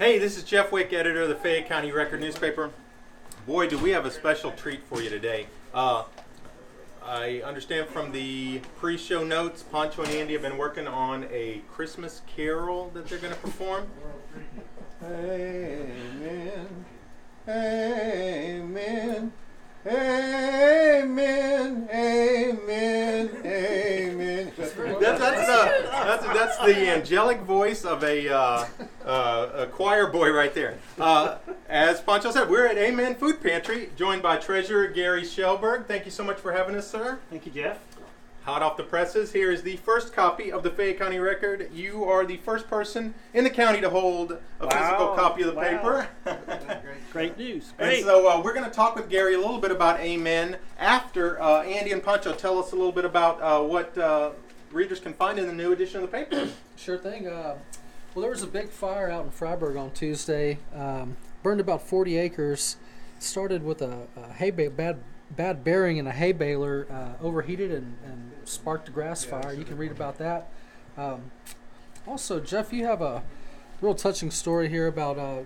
Hey, this is Jeff Wick, editor of the Fayette County Record newspaper. Boy, do we have a special treat for you today. I understand from the pre-show notes, Pancho and Andy have been working on a Christmas carol that they're going to perform. Amen, amen, amen, amen, amen. That's the angelic voice of a choir boy right there. As Pancho said, we're at Amen Food Pantry, joined by Treasurer Gary Shelberg. Thank you so much for having us, sir. Thank you, Jeff. Hot off the presses, here is the first copy of the Fayette County Record. You are the first person in the county to hold a physical copy of the paper. Great news. Great. And so we're going to talk with Gary a little bit about Amen after Andy and Pancho tell us a little bit about what readers can find in the new edition of the paper. Sure thing. Well, there was a big fire out in Freiburg on Tuesday. Burned about 40 acres. Started with a bad bearing in a hay baler, overheated and sparked a grass fire. You can read about that. Also, Jeff, you have a real touching story here about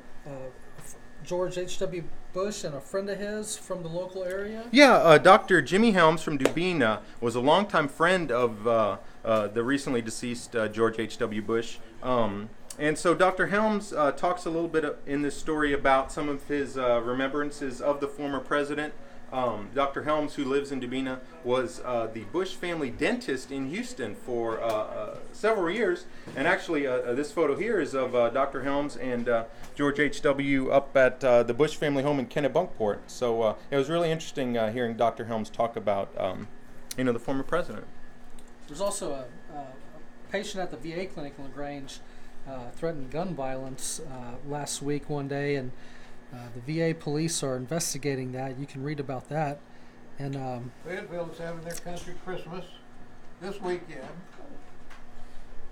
George H.W. Bush and a friend of his from the local area. Yeah, Dr. Jimmy Helms from Dubina was a longtime friend of the recently deceased George H.W. Bush. And so Dr. Helms talks a little bit in this story about some of his remembrances of the former president. Dr. Helms, who lives in Dubina, was the Bush family dentist in Houston for several years. And actually, this photo here is of Dr. Helms and George H.W. up at the Bush family home in Kennebunkport. So it was really interesting hearing Dr. Helms talk about the former president. There's also a patient at the VA clinic in LaGrange threatened gun violence last week one day, and the VA police are investigating that. You can read about that. And Fayetteville's having their country Christmas this weekend.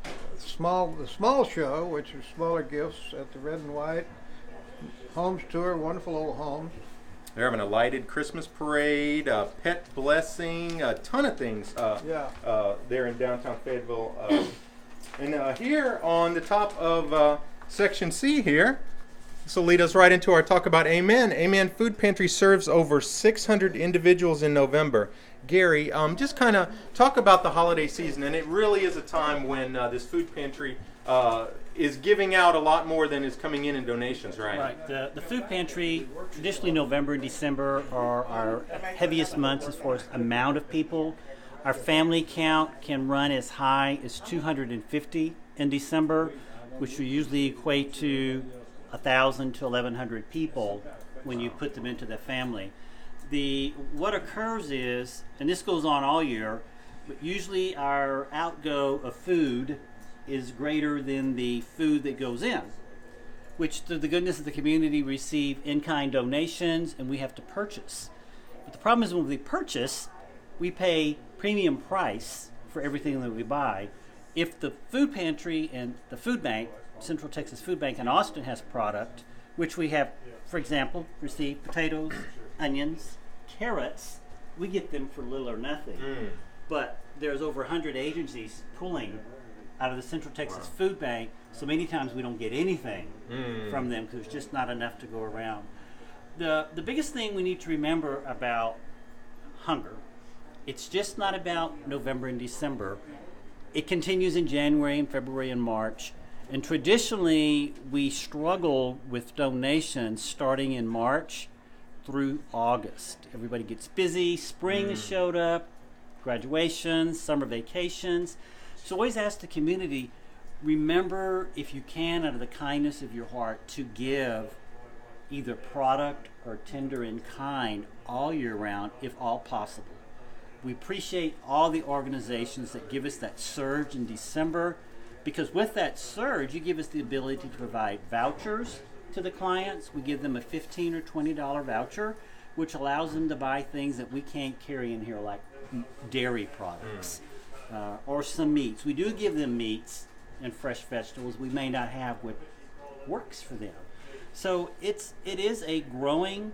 The small show, which is smaller gifts at the Red and White Homes Tour, wonderful old homes. They're having a lighted Christmas parade, a pet blessing, a ton of things there in downtown Fayetteville. And here on the top of Section C here, this will lead us right into our talk about Amen. Amen Food Pantry serves over 600 individuals in November. Gary, just kind of talk about the holiday season, and it really is a time when this food pantry is giving out a lot more than is coming in donations, right? Right. The food pantry, traditionally November and December are our heaviest months as far as amount of people. Our family count can run as high as 250 in December, which will usually equate to 1,000 to 1,100 people when you put them into the family. What occurs is, and this goes on all year, but usually our outgo of food is greater than the food that goes in, which through the goodness of the community receive in-kind donations and we have to purchase. But the problem is when we purchase, we pay premium price for everything that we buy. If the food pantry and the food bank, Central Texas Food Bank in Austin, has product, which we have, for example, received potatoes, onions, carrots, we get them for little or nothing. But there's over 100 agencies pulling out of the Central Texas Food Bank, so many times we don't get anything from them because there's just not enough to go around. The biggest thing we need to remember about hunger, it's just not about November and December. It continues in January and February and March. And traditionally, we struggle with donations starting in March through August. Everybody gets busy. Spring has showed up, graduations, summer vacations. So always ask the community, remember, if you can, out of the kindness of your heart, to give either product or tender in kind all year round, if all possible. We appreciate all the organizations that give us that surge in December, because with that surge, you give us the ability to provide vouchers to the clients. We give them a $15 or $20 voucher, which allows them to buy things that we can't carry in here, like dairy products or some meats. We do give them meats and fresh vegetables we may not have what works for them. So it is a growing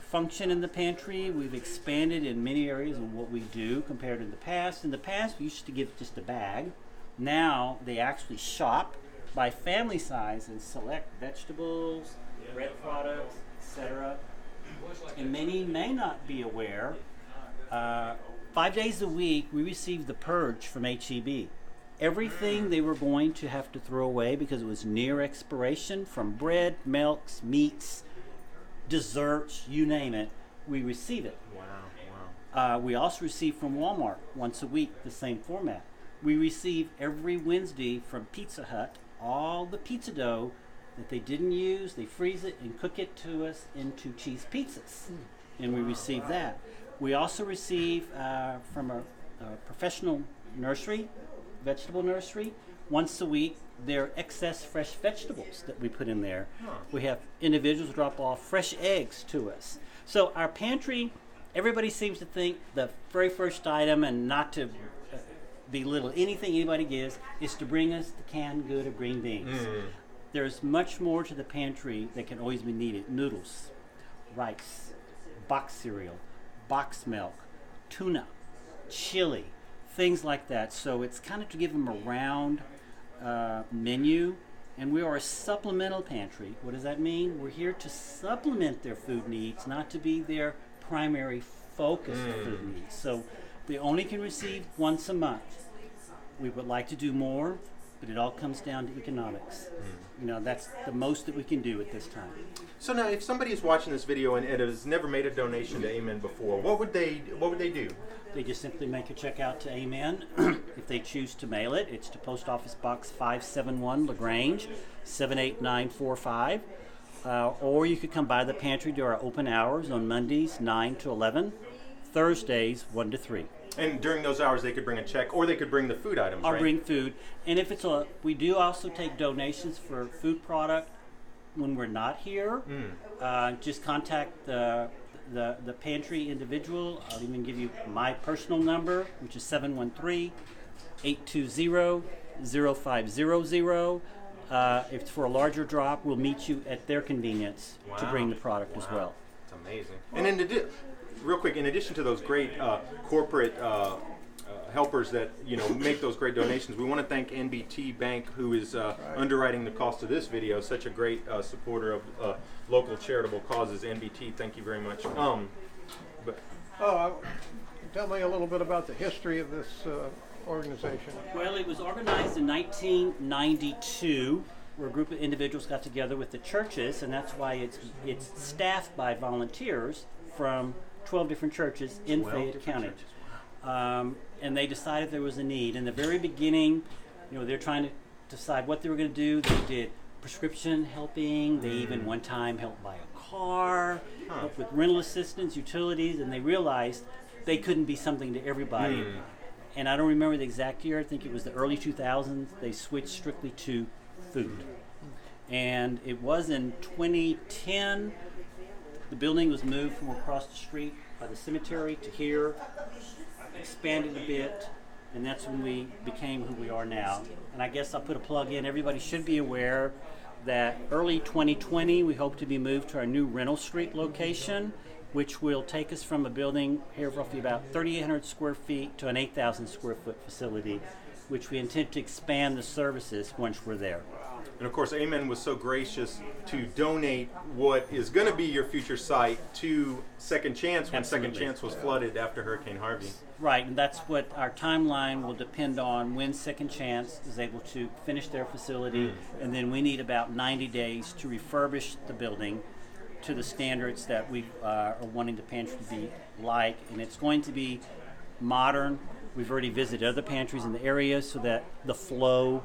function in the pantry. We've expanded in many areas of what we do compared to the past. In the past, we used to give just a bag. Now they actually shop by family size and select vegetables, bread products, etc. And many may not be aware, 5 days a week we receive the purge from HEB. Everything they were going to have to throw away because it was near expiration, from bread, milks, meats, desserts, you name it, we receive it. Wow. We also receive from Walmart once a week the same format. We receive every Wednesday from Pizza Hut all the pizza dough that they didn't use. They freeze it and cook it to us into cheese pizzas, and we receive that. We also receive from a professional nursery, vegetable nursery, once a week their excess fresh vegetables that we put in there. We have individuals drop off fresh eggs to us. So our pantry, everybody seems to think the very first item, and not to belittle anything anybody gives, is to bring us the canned good of green beans. There's much more to the pantry that can always be needed. Noodles, rice, box cereal, box milk, tuna, chili, things like that. So it's kind of to give them a round menu. And we are a supplemental pantry. What does that mean? We're here to supplement their food needs, not to be their primary focus of food needs. So they only can receive once a month. We would like to do more, but it all comes down to economics. You know, that's the most that we can do at this time. So now, if somebody is watching this video and has never made a donation to Amen before, what would they do? They just simply make a check out to Amen. If they choose to mail it, it's to Post Office Box 571, LaGrange, 78945. Or you could come by the pantry during our open hours on Mondays, 9 to 11, Thursdays, 1 to 3. And during those hours, they could bring a check, or they could bring the food items, I'll right? bring food. And if it's we do also take donations for food product when we're not here. Just contact the pantry individual. I'll even give you my personal number, which is 713-820-0500. If it's for a larger drop, we'll meet you at their convenience to bring the product as well. It's amazing. And in real quick, in addition to those great corporate helpers that make those great donations, we want to thank NBT Bank, who is underwriting the cost of this video. Such a great supporter of local charitable causes. NBT, thank you very much. Tell me a little bit about the history of this organization. Well, it was organized in 1992, where a group of individuals got together with the churches, and that's why it's staffed by volunteers from 12 different churches in Fayette County. And they decided there was a need. In the very beginning, they're trying to decide what they were going to do. They did prescription helping. They even one time helped buy a car, helped with rental assistance, utilities, and they realized they couldn't be something to everybody. And I don't remember the exact year. I think it was the early 2000s. They switched strictly to food. And it was in 2010. The building was moved from across the street by the cemetery to here, expanded a bit, and that's when we became who we are now. And I guess I'll put a plug in. Everybody should be aware that early 2020 we hope to be moved to our new Reynolds Street location, which will take us from a building here of roughly about 3,800 square feet to an 8,000 square foot facility, which we intend to expand the services once we're there. And of course, Amen was so gracious to donate what is going to be your future site to Second Chance when Absolutely. Second Chance was flooded after Hurricane Harvey. Right, and that's what our timeline will depend on, when Second Chance is able to finish their facility, and then we need about 90 days to refurbish the building to the standards that we are wanting the pantry to be like, and it's going to be modern. We've already visited other pantries in the area, so that the flow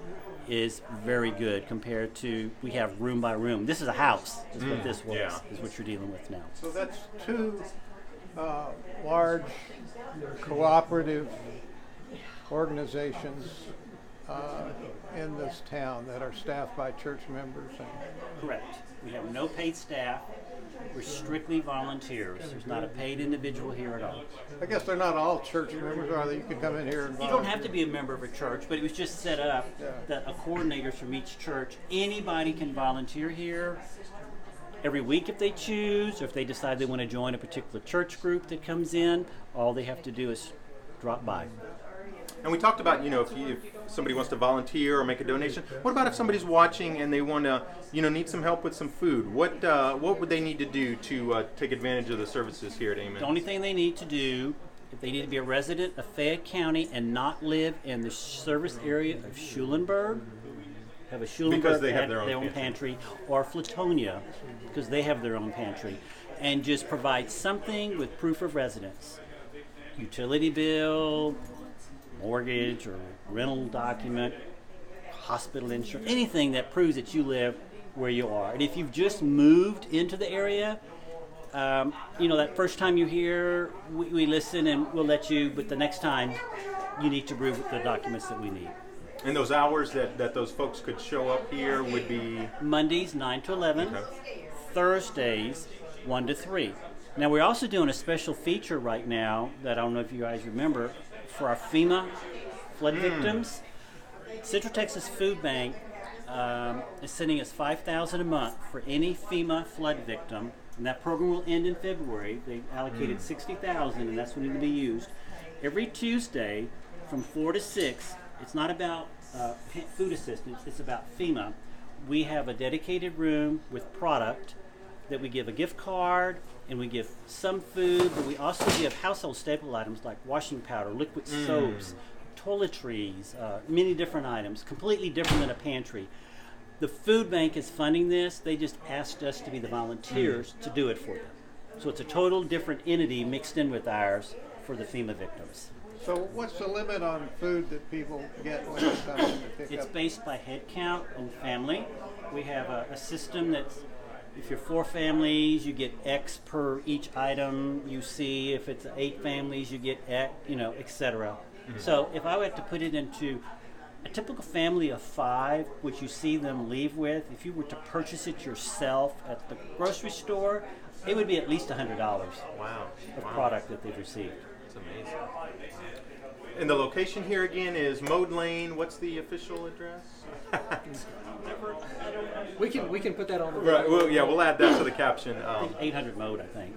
is very good compared to, we have room by room. This is a house, is what this was, is what you're dealing with now. So that's two large cooperative organizations in this town that are staffed by church members. Correct. We have no paid staff. We're strictly volunteers. There's not a paid individual here at all. I guess they're not all church members, are they? You can come in here and You don't have to be a member of a church, but it was just set up that a coordinators from each church, anybody can volunteer here every week if they choose, or if they decide they want to join a particular church group that comes in, all they have to do is drop by. And we talked about, if somebody wants to volunteer or make a donation. What about if somebody's watching and they want to, need some help with some food? What would they need to do to take advantage of the services here at Amen? The only thing they need to do, if they need to be a resident of Fayette County and not live in the service area of Schulenburg, have a Schulenburg because they have their own pantry, or Flatonia, because they have their own pantry, and just provide something with proof of residence, utility bill, mortgage or rental document, hospital insurance, anything that proves that you live where you are. And if you've just moved into the area, that first time you're here, we listen and we'll let you, but the next time you need to prove the documents that we need. And those hours that those folks could show up here would be? Mondays 9 to 11, Thursdays 1 to 3. Now we're also doing a special feature right now that I don't know if you guys remember, for our FEMA flood victims. Central Texas Food Bank is sending us $5,000 a month for any FEMA flood victim, and that program will end in February. They allocated $60,000, and that's when it will be used. Every Tuesday from 4 to 6, it's not about food assistance, it's about FEMA. We have a dedicated room with product that we give a gift card, and we give some food, but we also give household staple items like washing powder, liquid soaps, toiletries, many different items, completely different than a pantry. The food bank is funding this. They just asked us to be the volunteers to do it for them. So it's a total different entity mixed in with ours for the FEMA victims. So what's the limit on food that people get when they come in to pick It's up? based by head count and family. We have a system that's, if you're 4 families, you get X per each item you see. If it's 8 families, you get X, etc. So if I were to put it into a typical family of 5, which you see them leave with, if you were to purchase it yourself at the grocery store, it would be at least $100 of product that they've received. That's amazing. And the location here again is Mode Lane. What's the official address? We can put that on the Right. Well, yeah, we'll add that to the caption. 800 Mode, I think.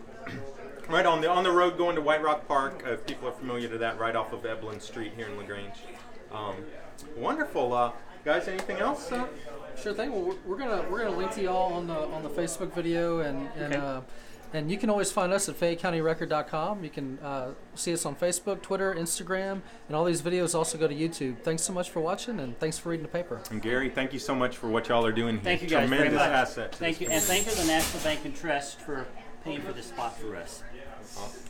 Right on the road going to White Rock Park. If people are familiar to that, right off of Evelyn Street here in LaGrange. Wonderful, guys. Anything else? Sure thing. Well, we're gonna link to y'all on the Facebook video, and you can always find us at FayeCountyRecord.com. You can see us on Facebook, Twitter, Instagram, and all these videos also go to YouTube. Thanks so much for watching, and thanks for reading the paper. And Gary, thank you so much for what y'all are doing here. Thank you guys Tremendous very much. asset. Thank you, and thank you to the National Bank and Trust for paying for this spot for us. Awesome.